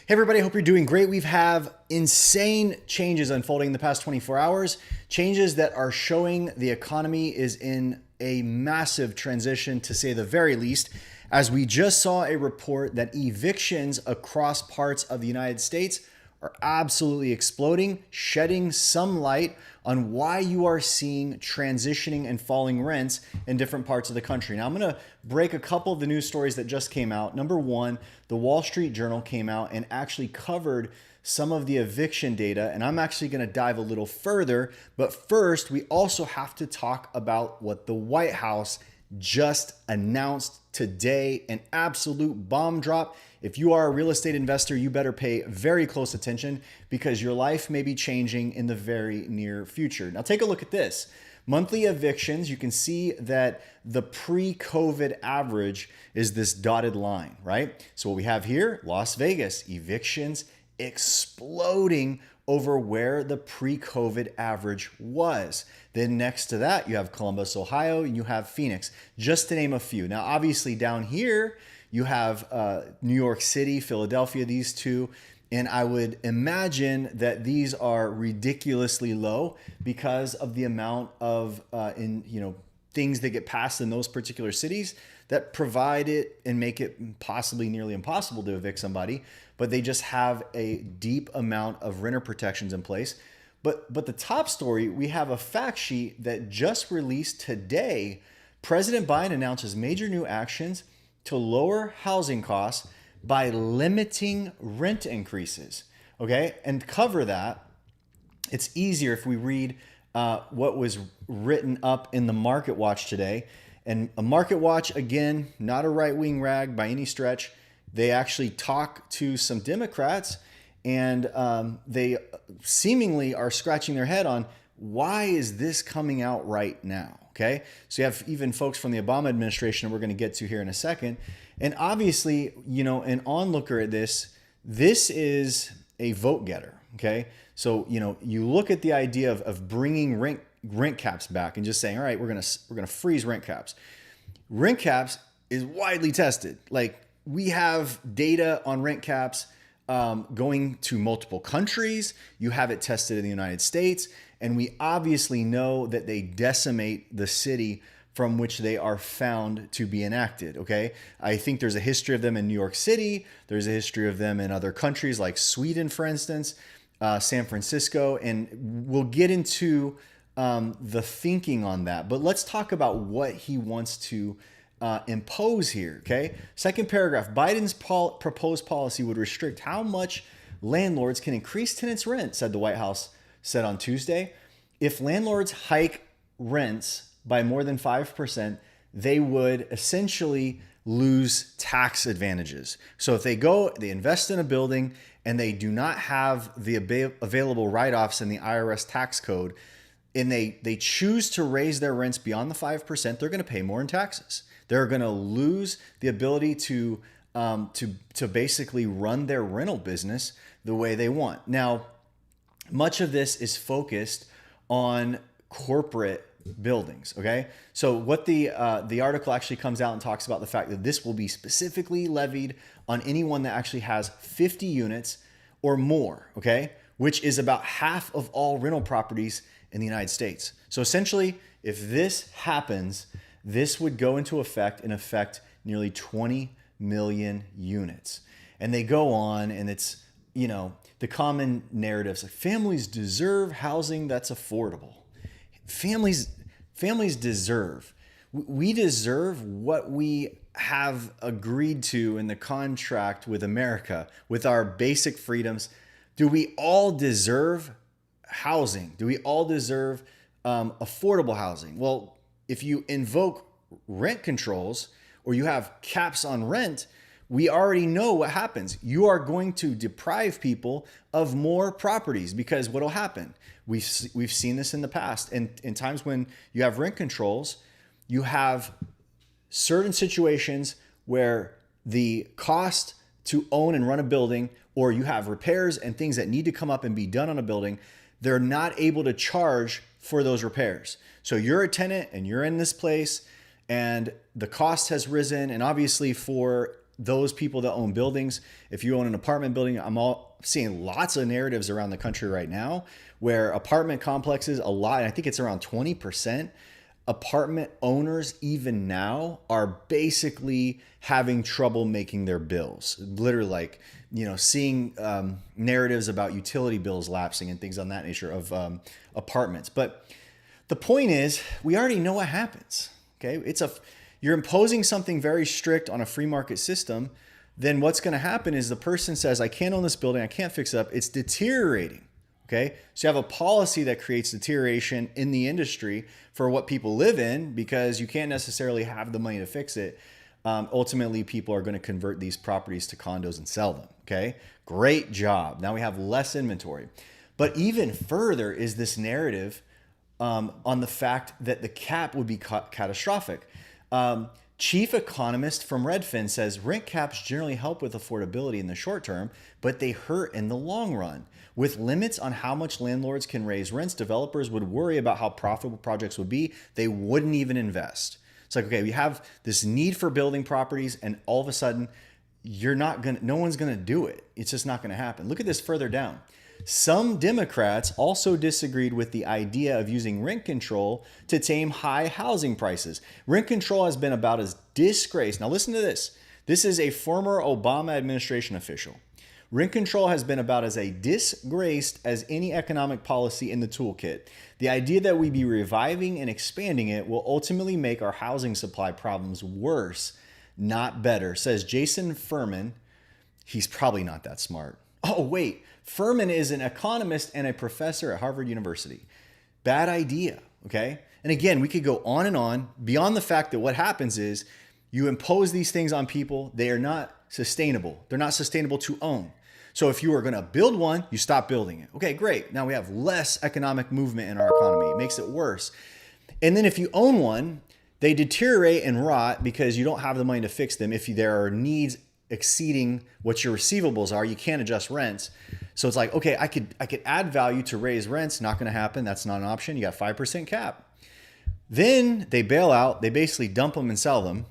Hey everybody, hope you're doing great. We've have insane changes unfolding in the past 24 hours, changes that are showing the economy is in a massive transition, to say the very least, as we just saw a report that evictions across parts of the United States are absolutely exploding, shedding some light on why you are seeing transitioning and falling rents in different parts of the country. Now, I'm going to break a couple of the news stories that just came out. Number one, the Wall Street Journal came out and actually covered some of the eviction data, and I'm actually going to dive a little further. But first, we also have to talk about what the White House just announced today, an absolute bomb drop. If you are a real estate investor, you better pay very close attention because your life may be changing in the very near future. Now take a look at this. Monthly evictions, you can see that the pre-COVID average is this dotted line, right? So what we have here, Las Vegas, evictions exploding over where the pre-COVID average was. Then next to that, you have Columbus, Ohio, and you have Phoenix, just to name a few. Now, obviously down here, you have New York City, Philadelphia, these two. And I would imagine that these are ridiculously low because of the amount of things that get passed in those particular cities that provide it and make it possibly nearly impossible to evict somebody, but they just have a deep amount of renter protections in place. But the top story, we have a fact sheet that just released today. President Biden announces major new actions to lower housing costs by limiting rent increases. Okay, and cover that. It's easier if we read what was written up in the Market Watch today. And a Market Watch, again, not a right-wing rag by any stretch. They actually talk to some Democrats, and they seemingly are scratching their head on why is this coming out right now. Okay, so you have even folks from the Obama administration that we're going to get to here in a second. And obviously, an onlooker at this is a vote getter. Okay, so you look at the idea of bringing rent caps back and just saying, all right, we're gonna freeze rent caps. Rent caps is widely tested. Like, we have data on rent caps going to multiple countries. You have it tested in the United States. And we obviously know that they decimate the city from which they are found to be enacted, okay? I think there's a history of them in New York City. There's a history of them in other countries like Sweden, for instance, San Francisco. And we'll get into the thinking on that. But let's talk about what he wants to impose here, okay? Second paragraph, Biden's proposed policy would restrict how much landlords can increase tenants' rent, said the White House said on Tuesday. If landlords hike rents by more than 5%, they would essentially lose tax advantages. So if they invest in a building and they do not have the available write-offs in the IRS tax code, and they choose to raise their rents beyond the 5%, they're going to pay more in taxes. They're going to lose the ability to basically run their rental business the way they want. Now, much of this is focused on corporate buildings, okay? So what the article actually comes out and talks about the fact that this will be specifically levied on anyone that actually has 50 units or more, okay? Which is about half of all rental properties in the United States. So essentially, if this happens, this would go into effect and affect nearly 20 million units. And they go on, and it's, the common narratives like families deserve housing that's affordable. Families deserve. We deserve what we have agreed to in the contract with America, with our basic freedoms. Do we all deserve housing? Do we all deserve affordable housing? Well, if you invoke rent controls or you have caps on rent, we already know what happens. You are going to deprive people of more properties because what will happen? We've seen this in the past. And in times when you have rent controls, you have certain situations where the cost to own and run a building, or you have repairs and things that need to come up and be done on a building, they're not able to charge for those repairs. So you're a tenant and you're in this place and the cost has risen. And obviously for those people that own buildings. If you own an apartment building, I'm all seeing lots of narratives around the country right now where apartment complexes, a lot, and I think it's around 20%, apartment owners even now are basically having trouble making their bills. Literally, like, seeing narratives about utility bills lapsing and things on that nature of apartments. But the point is, we already know what happens. Okay, you're imposing something very strict on a free market system. Then what's going to happen is the person says, I can't own this building, I can't fix it up. It's deteriorating. Okay, so you have a policy that creates deterioration in the industry for what people live in because you can't necessarily have the money to fix it. Ultimately, people are going to convert these properties to condos and sell them. Okay, great job. Now we have less inventory. But even further is this narrative on the fact that the cap would be catastrophic. Chief economist from Redfin says rent caps generally help with affordability in the short term, but they hurt in the long run. With limits on how much landlords can raise rents, developers would worry about how profitable projects would be. They wouldn't even invest. It's like, okay, we have this need for building properties, and all of a sudden, no one's gonna do it. It's just not gonna happen. Look at this further down. Some Democrats also disagreed with the idea of using rent control to tame high housing prices. Rent control has been about as disgraced. Now listen to this. This is a former Obama administration official. Rent control has been about as disgraced as any economic policy in the toolkit. The idea that we be reviving and expanding it will ultimately make our housing supply problems worse, not better, says Jason Furman. He's probably not that smart. Oh, wait. Furman is an economist and a professor at Harvard University. Bad idea, okay? And again, we could go on and on beyond the fact that what happens is you impose these things on people. They are not sustainable. They're not sustainable to own. So if you are going to build one, you stop building it. Okay, great. Now we have less economic movement in our economy. It makes it worse. And then if you own one, they deteriorate and rot because you don't have the money to fix them. If there are needs exceeding what your receivables are, you can't adjust rents. So it's like, okay, I could add value to raise rents. Not going to happen. That's not an option. You got 5% cap. Then they bail out. They basically dump them and sell them.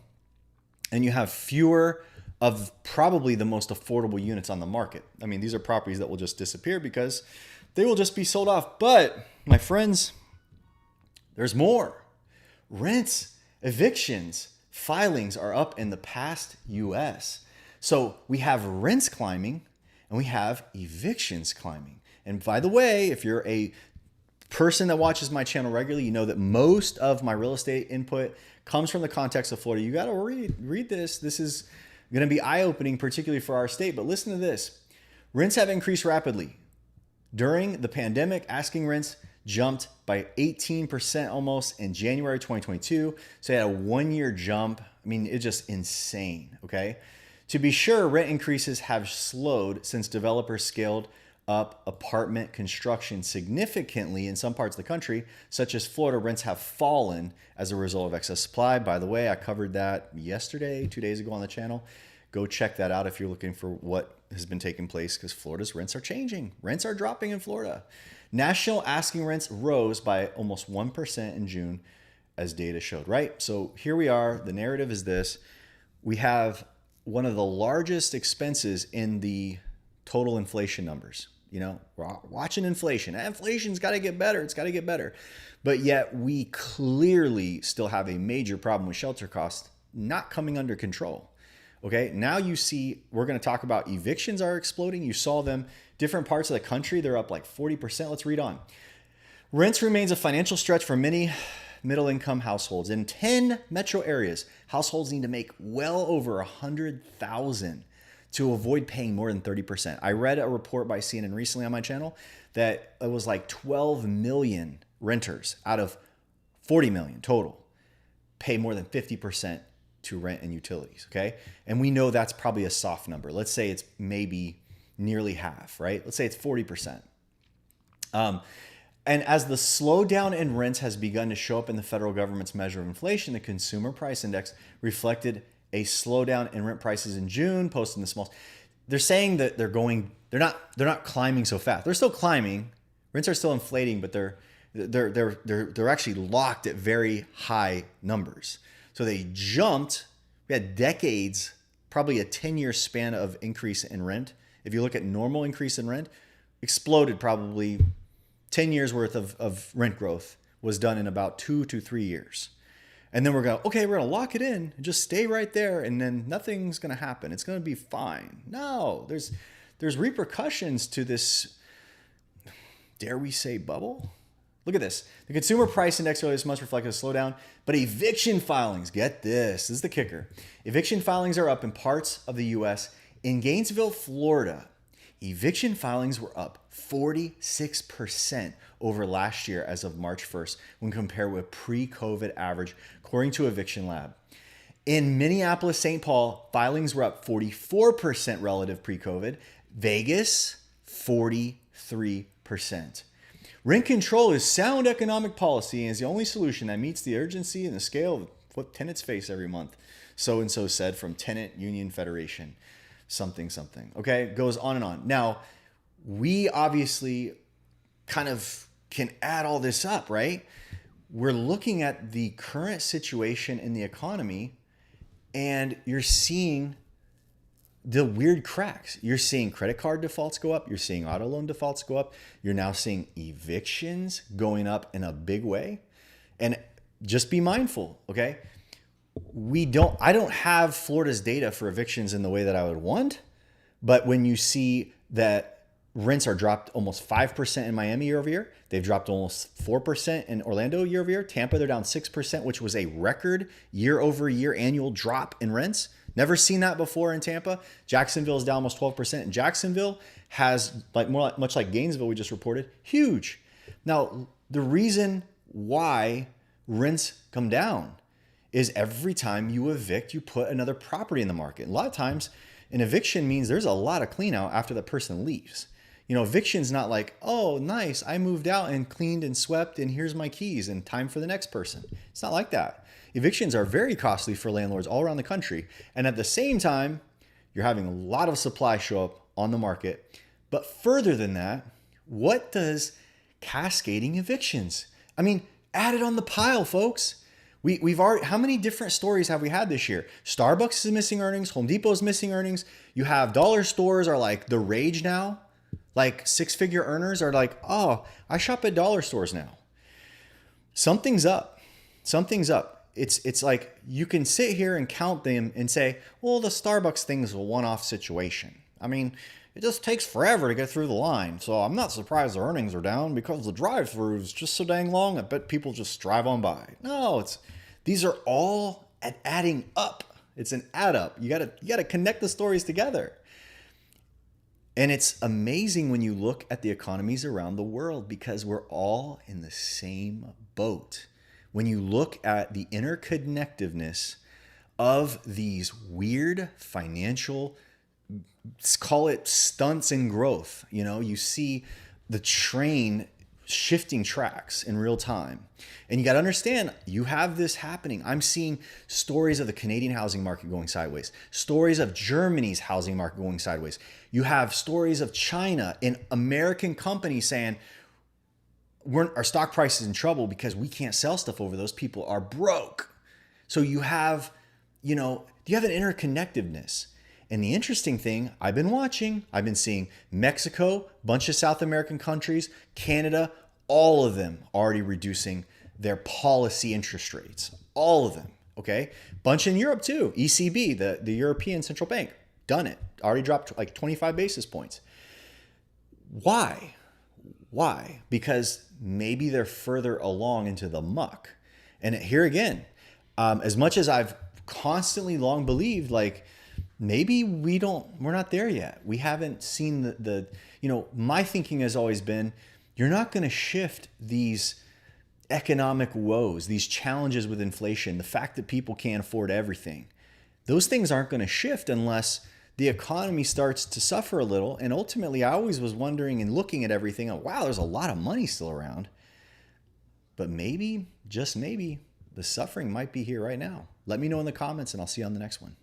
And you have fewer of probably the most affordable units on the market. I mean, these are properties that will just disappear because they will just be sold off. But my friends, there's more. Rents, evictions, filings are up in the past US. So we have rents climbing and we have evictions climbing. And by the way, if you're a person that watches my channel regularly, you know that most of my real estate input comes from the context of Florida. You got to read this. This is going to be eye-opening, particularly for our state. But listen to this. Rents have increased rapidly. During the pandemic, asking rents jumped by 18% almost in January 2022. So they had a 1-year jump. I mean, it's just insane, okay? To be sure, rent increases have slowed since developers scaled up apartment construction significantly in some parts of the country, such as Florida. Rents have fallen as a result of excess supply. By the way, I covered that yesterday, 2 days ago on the channel. Go check that out if you're looking for what has been taking place, because Florida's rents are changing. Rents are dropping in Florida. National asking rents rose by almost 1% in June, as data showed, right? So here we are. The narrative is this. We have one of the largest expenses in the total inflation numbers. You know, we're watching inflation. Inflation's got to get better. It's got to get better. But yet we clearly still have a major problem with shelter costs not coming under control. Okay, now you see, we're going to talk about evictions are exploding. You saw them different parts of the country. They're up like 40%. Let's read on. Rents remains a financial stretch for many middle-income households. In 10 metro areas, households need to make well over $100,000 to avoid paying more than 30%. I read a report by CNN recently on my channel that it was like 12 million renters out of 40 million total pay more than 50% to rent and utilities, okay? And we know that's probably a soft number. Let's say it's maybe nearly half, right? Let's say it's 40%. And as the slowdown in rents has begun to show up in the federal government's measure of inflation, the Consumer Price Index reflected a slowdown in rent prices in June, posting the small. They're saying that they're not climbing so fast. They're still climbing. Rents are still inflating, but they're actually locked at very high numbers. So they jumped. We had decades probably a 10-year span of increase in rent. If you look at normal increase in rent, exploded probably 10 years worth of rent growth was done in about 2 to 3 years. And then we're going, okay, we're going to lock it in and just stay right there. And then nothing's going to happen. It's going to be fine. No, there's repercussions to this, dare we say, bubble? Look at this. The consumer price index earlier this month reflected a slowdown, but eviction filings, get this is the kicker. Eviction filings are up in parts of the U.S. In Gainesville, Florida, eviction filings were up 46% over last year as of March 1st when compared with pre-COVID average, according to Eviction Lab. In Minneapolis, St. Paul, filings were up 44% relative pre-COVID. Vegas, 43%. Rent control is sound economic policy and is the only solution that meets the urgency and the scale of what tenants face every month. So-and-so said from Tenant Union Federation. Something. Okay, goes on and on. Now, we obviously kind of can add all this up, right? We're looking at the current situation in the economy and you're seeing the weird cracks. You're seeing credit card defaults go up. You're seeing auto loan defaults go up. You're now seeing evictions going up in a big way. And just be mindful, okay? I don't have Florida's data for evictions in the way that I would want, but when you see that rents are dropped almost 5% in Miami year over year, they've dropped almost 4% in Orlando year over year. Tampa, they're down 6%, which was a record year over year annual drop in rents. Never seen that before in Tampa. Jacksonville is down almost 12%. And Jacksonville has, much like Gainesville we just reported, huge. Now, the reason why rents come down is every time you evict, you put another property in the market. A lot of times, an eviction means there's a lot of clean out after the person leaves. Eviction's not like, oh, nice, I moved out and cleaned and swept and here's my keys and time for the next person. It's not like that. Evictions are very costly for landlords all around the country. And at the same time, you're having a lot of supply show up on the market. But further than that, what does cascading evictions? I mean, add it on the pile, folks. We've already, how many different stories have we had this year? Starbucks is missing earnings. Home Depot is missing earnings. You have dollar stores are like the rage now. Like six-figure earners are like, oh, I shop at dollar stores now. Something's up. Something's up. It's like you can sit here and count them and say, well, the Starbucks thing is a one-off situation. I mean, it just takes forever to get through the line. So I'm not surprised the earnings are down because the drive-through is just so dang long. I bet people just drive on by. No, these are all adding up. It's an add up. You gotta connect the stories together. And it's amazing when you look at the economies around the world because we're all in the same boat. When you look at the interconnectedness of these weird financial, let's call it stunts in growth, you see the train shifting tracks in real time. And you got to understand, you have this happening. I'm seeing stories of the Canadian housing market going sideways, stories of Germany's housing market going sideways. You have stories of China and American companies saying, our stock price is in trouble because we can't sell stuff over those people are broke. So you have an interconnectedness. And the interesting thing I've been seeing Mexico, bunch of South American countries, Canada, all of them already reducing their policy interest rates. All of them, okay? Bunch in Europe too. ECB, the European Central Bank, done it. Already dropped like 25 basis points. Why? Because maybe they're further along into the muck. And here again, as much as I've constantly long believed, like maybe we're not there yet. We haven't seen my thinking has always been, you're not going to shift these economic woes, these challenges with inflation, the fact that people can't afford everything. Those things aren't going to shift unless the economy starts to suffer a little. And ultimately, I always was wondering and looking at everything, wow, there's a lot of money still around. But maybe, just maybe, the suffering might be here right now. Let me know in the comments and I'll see you on the next one.